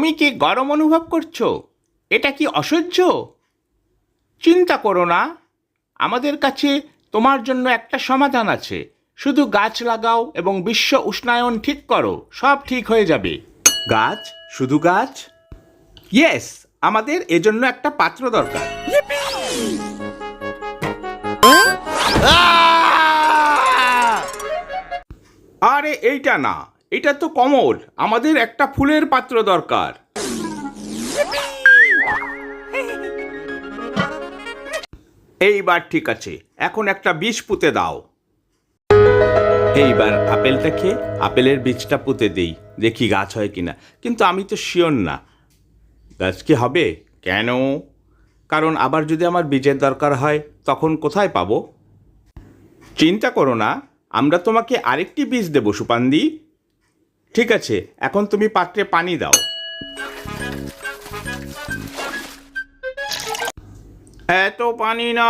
তুমি কি গরম অনুভব করছো? এটা কি অসহ্য? চিন্তা করো না, আমাদের কাছে তোমার জন্য একটা সমাধান আছে। শুধু গাছ লাগাও এবং বিশ্ব উষ্ণায়ন ঠিক করো, সব ঠিক হয়ে যাবে। গাছ? শুধু গাছ? ইয়েস, আমাদের এজন্য একটা পাত্র দরকার। আরে এইটা না, এটা তো কমল। আমাদের একটা ফুলের পাত্র দরকার। এইবার ঠিক আছে, এখন একটা বীজ পুঁতে দাও। এইবার আপেলটা খেয়ে আপেলের বীজটা পুঁতে দেই, দেখি গাছ হয় কিনা। কিন্তু আমি তো শিওর না গাছ কি হবে। কেন? কারণ আবার যদি আমার বীজের দরকার হয় তখন কোথায় পাবো? চিন্তা করো না, আমরা তোমাকে আরেকটি বীজ দেব সুপান্দি। ঠিক আছে, এখন তুমি পাত্রে পানি দাও। এত পানি না।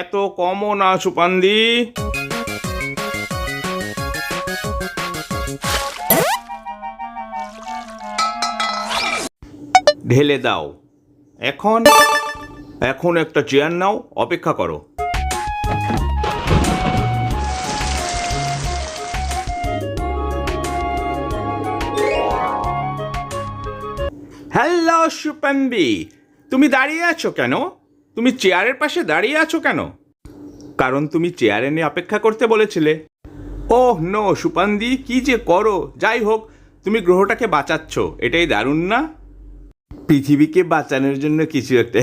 এত কমও না সুপান্দি। ঢেলে দাও। এখন এখন একটা চেয়ার নাও, অপেক্ষা করো। হ্যালো সুপান্দি, তুমি দাঁড়িয়ে আছো কেন? তুমি চেয়ারের পাশে দাঁড়িয়ে আছো কেন? কারণ তুমি চেয়ারে নিয়ে অপেক্ষা করতে বলেছিলে। ওহ নো সুপান্দি, কি যে করো। যাই হোক, তুমি গ্রহটাকে বাঁচাচ্ছ, এটাই দারুণ না? পৃথিবীকে বাঁচানোর জন্য কিছু একটা